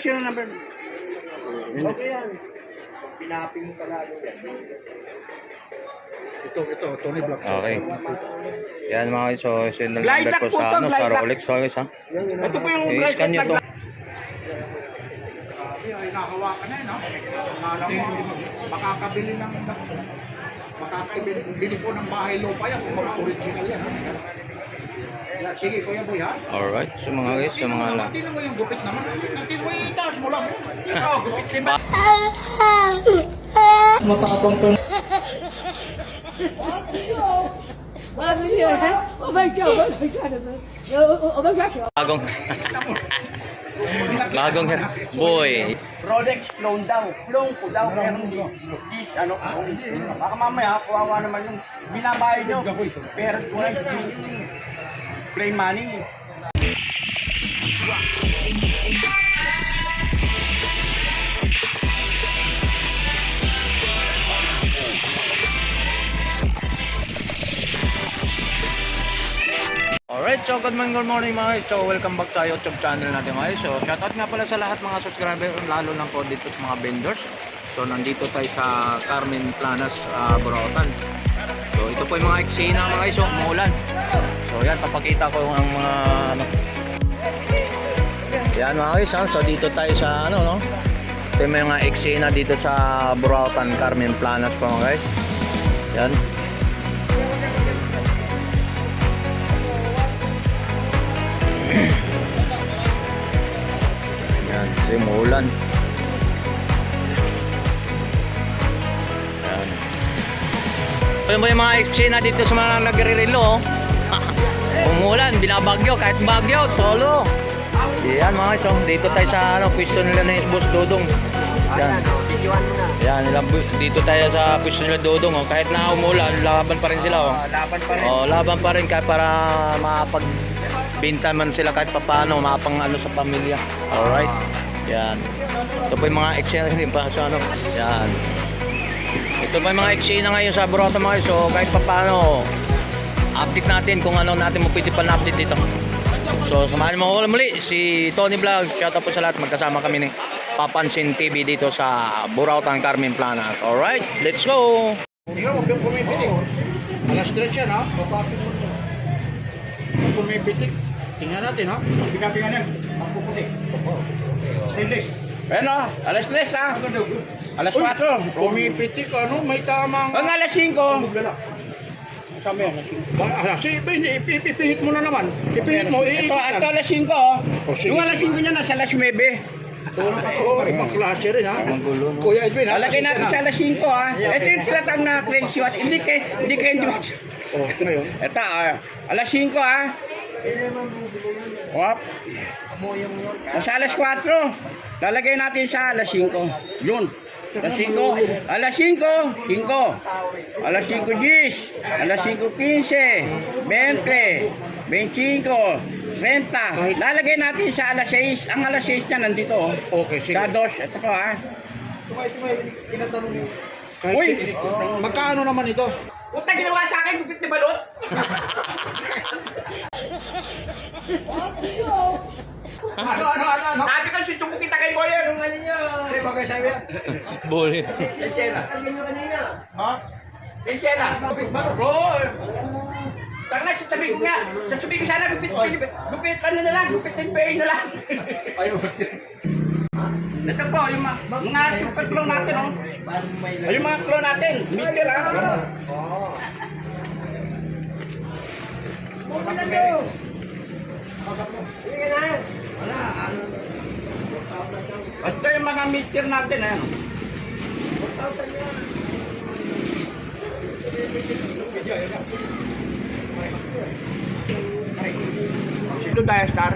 Serial number. Okay yan. Pinaping mo palalo yan. Ito, Tony Black. Okay. Yan mga guys, so serial Glide number lock po po sa, to, ano, sa glide lock. Rolex. So guys ha. Ito po yung I-scan nyo to. Nakahawakan na yun, no? Makakabili ng... Makakabili po ng bahay lupa yan kung mga original yan. Yeah, sige, Kuya Boy, ha? Alright, so mga guys, sa mga na. Tingnan mo yung gupit naman. Tingnan mo yung itaas mo lang. Ito, gupit si ba? Matapang to. Bagong. Bagong hair. Boy. Rolex clone daw. Clone ko daw. Pero hindi. Ano? Baka mamaya, kawawa naman yung binabayad nyo. Pero kung play money. Alright, so good morning mga guys. So welcome back sa YouTube channel natin mga guys. So shoutout nga pala sa lahat mga subscriber, lalo lang po dito sa mga vendors. So nandito tayo sa Carmen Planas, Burautan. So ito po yung mga eksena mga guys, so umuulan. So yan, papakita ko ang mga ano. Yan mga guys, so dito tayo sa ano no. Ito yung mga eksena dito sa Burautan, Carmen Planas po mga guys. Yan. Yan, kasi umuulan. Yan. Ito yung mga eksena dito sa mga nagre-relo. Umuulan, binabagyo, kahit bagyo, solo. Yan mga guys, dito tayo sa ano, pwesto nila ni Boss Dodong. Yan. Yan, dito tayo sa pwesto nila Dodong. Kahit na umuulan, laban pa rin sila. Laban pa rin. Laban pa rin kahit para binta man sila kahit papaano, mapang ano sa pamilya. Alright. Yan. Ito po yung mga eksena din pa sa ano. Yan. Ito po yung mga eksena ngayon sa Burautan mga guys. So kahit papaano, update natin kung ano natin mo pwede pa na-update dito. So samahan mo ko muli si Tony Vlog. Shout out po sa lahat. Magkasama kami ni Papansin TV dito sa Burautan, Carmen Planas. Alright, let's go! Tingnan mo, kung pumipitik. Alas 3 yan, ha? Kung pumipitik. Tingnan natin, ha? Pinapingan yan. Magpuputi. Stainless. Ano? Alas 3 ha? Alas 4. Pumipitik, ano? May tamang... Ang alas 5. Sabi yan. Ipihit mo na naman. Ipihit mo, Ito alas 5 sige, Yung alas 5 niya nasa alas 9. ibang klase rin, ha? Kuya Edwin, ha? Alagay natin sa alas 5 ha. Ito yung tinatawag na crazy watch. Hindi kayo watch. Ngayon. Ito alas 5 ha. Wap. Sa alas 4. Lalagay natin sa alas 5. Yun. Alas 5. Alas 5. 5. Alas 5:10. Alas 5:15. 20. 25. 30. Lalagay natin sa alas 6. Ang alas 6 niya nandito. Okay, sige. Sa dos. Ito po ha. Kahit Uy! magkano naman ito? Utang ginawa sa akin. Gupit ni Balot. Ano? Sabi ko, susubo kita kay Boy. Anong ano niyo? Ano bagay sa'yo yan? Bullet. Sensena. Ha? Sensena. Bro. Tangna, sasabihin ko nga. Sasabihin ko sana, gupit ano na lang. Gupit tempeh na lang. Ayun. Ito po, yung mga super clone natin, oh. Yung mga clone natin. Meter, ah. Ito yung mga meter natin, eh. Ito Diastar.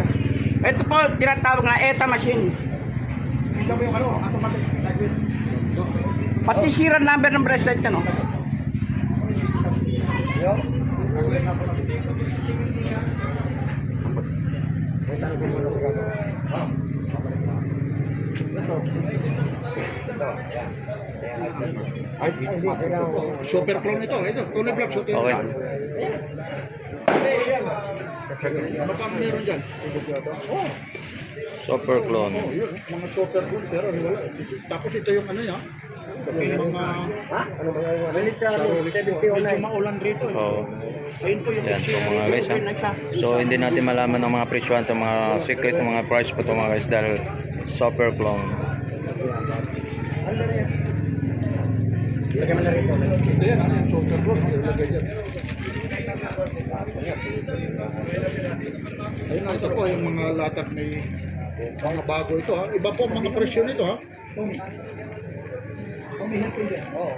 Ito po, tinatawag na ETA machine. Pati serial number ng bracelet ka, no? Super clone ito. Ito, Tony Black shooting. Okay. Ano pa meron dyan? Super clone. Oh, yun, mga super good, pero wala. Tapos ito yung ano yan. Yung mga sa Rolex mo. Medyo maulan rito. Oo. Ayun po yung Yan po mga guys ha. So hindi natin malaman ng mga presyohan itong mga secret ng mga price po ito mga guys dahil super clone. Ito yan, yung super good. Ilagay yan. Ayun, ito po yung mga latag ni mga bago ito ha. Iba po mga presyo nito ha.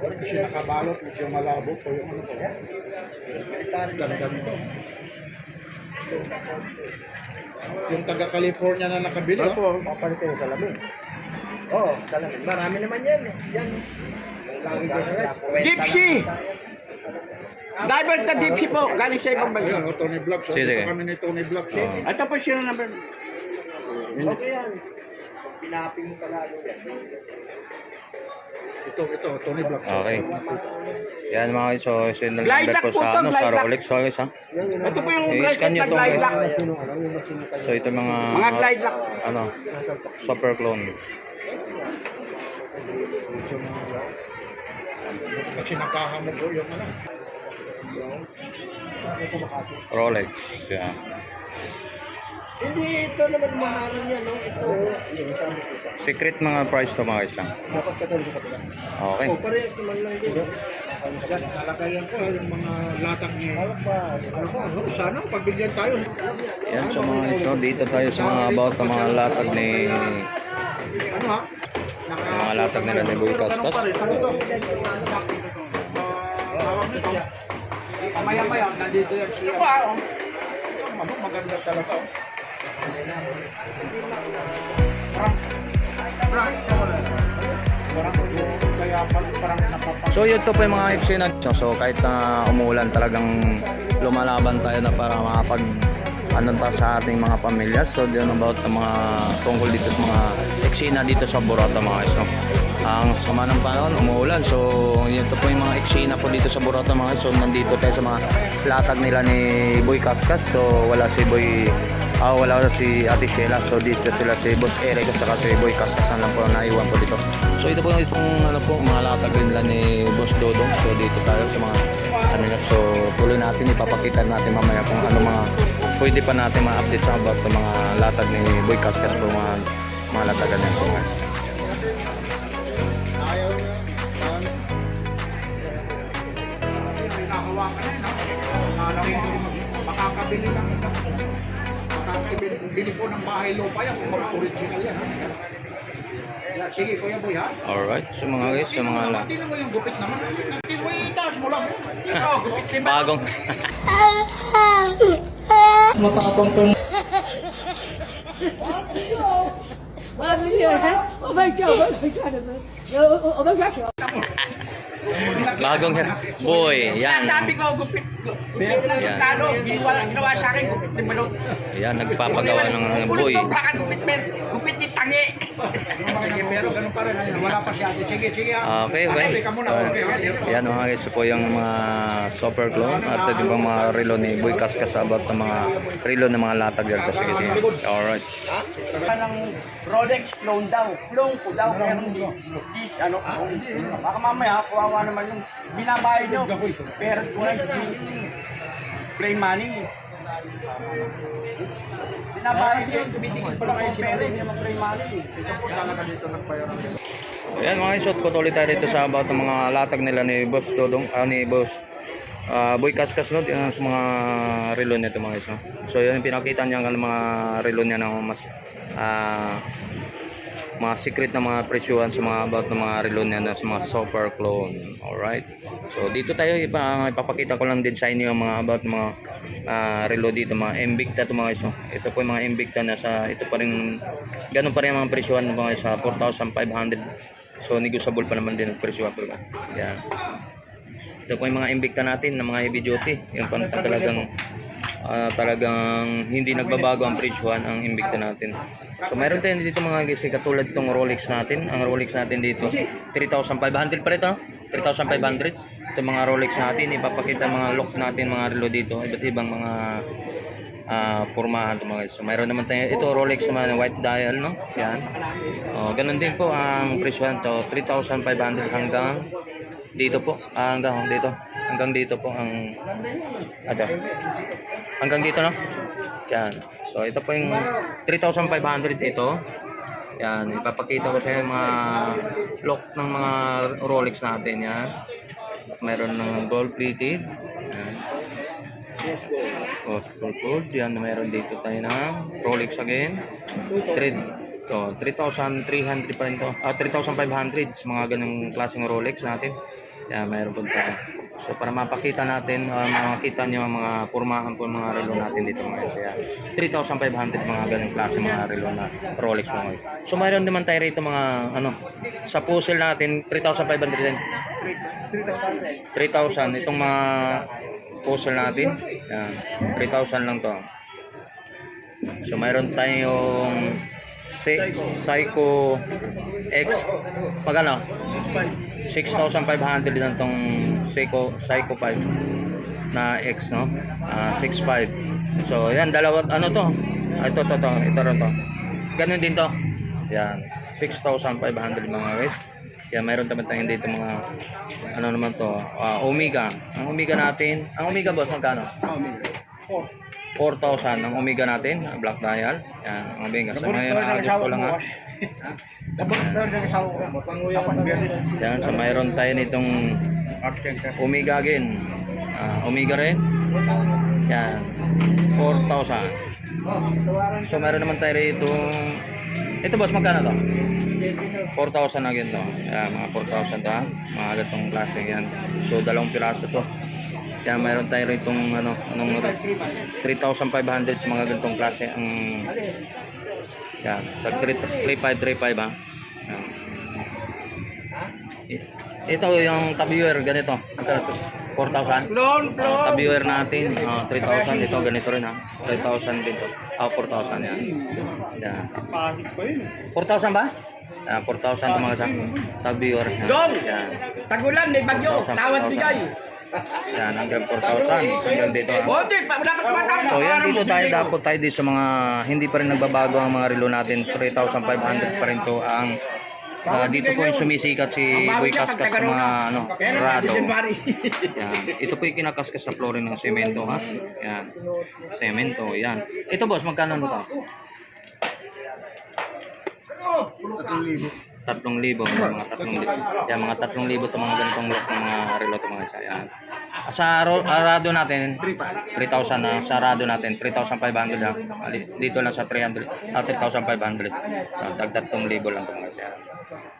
Kasi nakabalot, medyo malabo po yung ano po. Ganda nito. Yung taga California na nakabili ha. Opo, makapalit yung salamin. Oo, salamin. Marami naman yan. Yan. Dipsy! Diver ka Dipsy po. Galing sa ibang bansa. Ayan, Tony Vlog. So, Sige. ito kami ni Tony Vlog. Ito po sino number. Okay yan. Pinaping mo kalalo yan. Ito, Tony Vlog. Okay. Yan mga guys. So sinunod Glide number lock ko po sa to, ano sa glide lock. Rolex so guys ha. Ito po yung I-scan nyo glide to, guys. lock. So ito mga Glide lock. ano super clone. Kasi nakahamog po yung ano. Rolex. Yan. Hindi, ito naman mahal yan. No? Ito. Secret mga price to mga guys ha. Dapat katulad ko pala. Okay. Oh, parehas naman lang din. Yan, talagayan ko yung mga latag ni ano po, sana pagbigyan tayo. Yan sa mga guys. So dito tayo sa mga about ng mga latag ni Ano ha? mga latag nila ni Boy Cascas. Maya-maya, nandito yan siya. Maganda talaga. Kaya parang napapag... So yun to po yung mga eksena. So kahit na umulan talagang lumalaban tayo na para makapag ano ta sa ating mga pamilya. So yun about ng mga tungkol dito sa mga eksena dito sa Borata mga guys. No? Ang sama ng panahon, umuulan. So yun to po yung mga eksena po dito sa Borata mga guys. So nandito tayo sa mga latag nila ni Boy Cascas. So wala si Boy wala si Ate Sheila. So dito sila si Boss Eric at saka si Boy Cascas lang po naiwan po dito. So ito po yung ano po mga latag rin nila ni Boss Dodong. So dito tayo sa mga ano na. So tuloy natin ipapakita natin mamaya kung ano mga pwede pa natin ma-update sa about ng mga latag ni Boy Cascas po mga latagan niya po nga. Ayaw niya. Pinahawakan na yun. Makakabili lang. Makakabili po ng bahay lupa yan. Mga original yan. Yeah, sige Kuya Boy ha. Alright, so mga guys, sa mga Tingnan mo yung gupit naman. Tingnan mo yung itaas mo lang. Ito, gupit si Ba. bagong Matapang po. bagong boy, yan. Sabi ko, gupit. Yan. Talo, ginawa sa akin, gupit ni Balot. Yan, nagpapagawa ng boy. Ulit mo, baka gupit men. Gupit ni Tangi. Sige, pero ganun pa rin. Wala pa siya. Sige, sige ha. Okay, okay. Ka muna. Okay, okay. Yan mga guys, po yung mga super clone at ito yung mga relo ni Boy Cascas about ng mga relo ng mga latag dito. Sige, sige. Alright. Ng Rolex clone daw. Clone ko daw. Pero hindi. Ano? Baka mamaya, kawawa naman yung binabayad nyo. Pero play money. Binabayad nyo. Tumitingin pa lang yung pera. Hindi naman play money. Talaga dito nagpayaran. Ayan mga shot ko tuloy tayo dito sa about ng mga latag nila ni Boss Dodong, ni Boss Boy Cascas no, yan sa mga relo nito mga guys. No? So yan yung pinakita niya ng mga relo niya ng mas mga secret na mga presyuhan sa mga about ng mga relo niya na sa mga super clone. Alright. So dito tayo ipapakita ko lang din sa inyo yung mga about mga relo dito, mga Invicta to mga guys. No? Ito po yung mga Invicta na sa ito pa rin ganun pa rin ang mga presyuhan ng mga sa 4,500. So negotiable pa naman din ang presyo po. Yan. Ito po yung mga Invicta natin na mga heavy duty. Yung talagang hindi nagbabago ang presyuhan ang Invicta natin. So meron tayo dito mga guys katulad itong Rolex natin. Ang Rolex natin dito 3,500 pa ito. 3,500. Ito mga Rolex natin. Ipapakita mga lock natin mga relo dito. Iba't ibang mga pormahan to mga guys. So mayroon naman tayo ito Rolex naman white dial, no? Yan. Ganun din po ang presyo. So 3,500 hanggang dito po. Hanggang dito. Hanggang dito po ang hanggang dito, no? Yan. So ito po yung 3,500 ito. Yan, ipapakita ko sa inyo yung mga lock ng mga Rolex natin. Yan. Meron ng gold plated. Yan. Gold. Yan, meron dito tayo ng Rolex again. 3,300 pa rin to. 3,500 sa mga ganung klaseng Rolex natin. Yan, meron po tayo. So para mapakita natin, makita nyo ang mga pormahan po mga relo natin dito mga guys. 3,500 mga ganung klase mga relo na Rolex mga guys. So mayroon naman tayo rito mga sa puzzle natin 3,500 din. 3,000 itong mga puzzle natin. Yan, 3,000 lang to. So mayroon tayong Seiko X magkano? 6,500 din tong Seiko 5 na X, no? 6.5. So yan, dalawa to. Ito rin to. Ganun din to. Yan, 6,500 mga guys. Yan, mayroon naman tayong dito mga naman to, Omega. Ang Omega natin, ang Omega boss magkano? 4,000 ang Omega natin, black dial. Yan, ang Omega. So ngayon na-adjust ko lang ha. Yan, so mayroon tayo nitong Omega again. Omega rin. Yan, 4,000. So mayroon naman tayo rito. Ito boss, magkano to? 4,000 again to. Yan, mga 4,000 to ha. Mga gatong klase yan. So dalawang piraso to. Yan, mayroon tayo rito 3,500 sa mga ganitong klase ang yan, 3,535 ha. Yan. Ito yung tabiwer ganito. 4,000. Tabiwer natin 3,000 ito ganito rin ha. 3,000 dito. 4,000 yan. Yan. 4,000 ba? 4,000 ito mga tabiwer. Yan. Tagulan, may bagyo. Tawad bigay. Yan, hanggang 4,000 hanggang dito. So yan, dito dapat tayo dito sa mga hindi pa rin nagbabago ang mga relo natin. 3,500 pa rin to ang dito po yung sumisikat si Boy Kaskas sa mga rado. Yan. Ito po yung kinakaskas sa flooring ng semento ha. Yan. Semento, yan. Ito boss, magkano to? 3,000 mga 3,000. Yan, mga 3,000 to mga ganitong lock ng mga relo to mga isa. Yan. Sa rado natin 3,000 na sa rado natin 3,500 ha. Dito lang sa 3,500. Tag 3,000 lang to mga isa.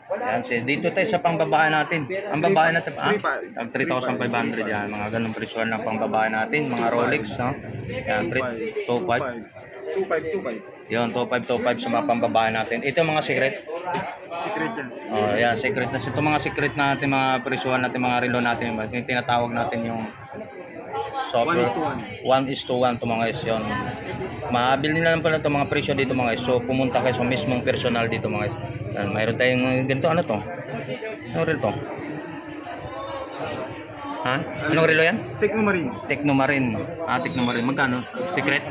Yan, dito tayo sa pangbabae natin. Ang babae natin tag 3,500 yan. Mga ganung presyo ng pangbabae natin, mga Rolex, no. Yan, 25. Yun, 25 sa mga pambabae natin. Ito mga secret. Secret yan. Yan, secret na. Ito mga secret natin, mga presyuhan natin, mga relo natin. Yung tinatawag natin yung software. 1:1 to mga guys yun. Maabil nila lang pala ito mga presyo dito mga guys. So pumunta kayo sa mismong personal dito mga guys. Yan, mayroon tayong ganito, ano to? Ano relo to? Ha? Anong relo yan? Technomarine. Technomarine. Technomarine. Magkano? Secret?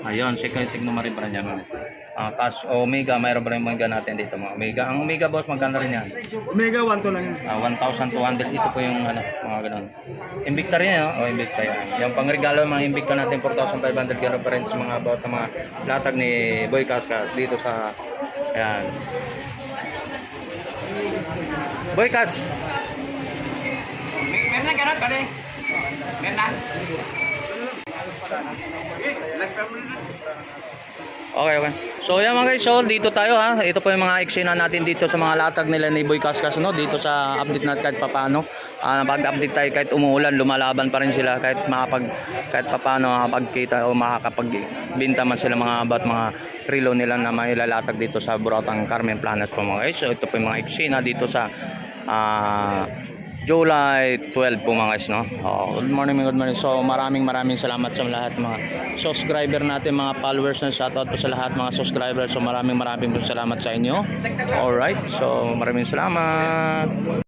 Ayun, secret Technomarine pa rin yan. Cash Omega, mayroon pa rin Omega natin dito mga Omega. Ang Omega boss, magkano rin yan? Omega 1 to lang yun. 1,200. Ito po yung mga ganun. Invicta rin yan. Invicta yan. Yung pangregalo mga Invicta natin, 4,500. Gano'n pa rin sa mga about ng mga latag ni Boy Kaskas dito sa yan. Boy Kas! Meron ganun, pare. Meron. Okay. So yan mga guys, so dito tayo ha. Ito po yung mga eksena natin dito sa mga latag nila ni Boy Kaskas, no? Dito sa update natin kahit papaano. Pag-update tayo kahit umuulan, lumalaban pa rin sila kahit kahit papaano makapagkita o makakapagbinta man sila mga about mga relo nila na mailalatag dito sa Burotang Carmen Planas po mga guys. So ito po yung mga eksena dito sa July 12 po mga guys, no? Good morning. So maraming salamat sa lahat mga subscriber natin, mga followers, na shoutout po sa lahat mga subscribers. So maraming salamat sa inyo. Alright, so maraming salamat.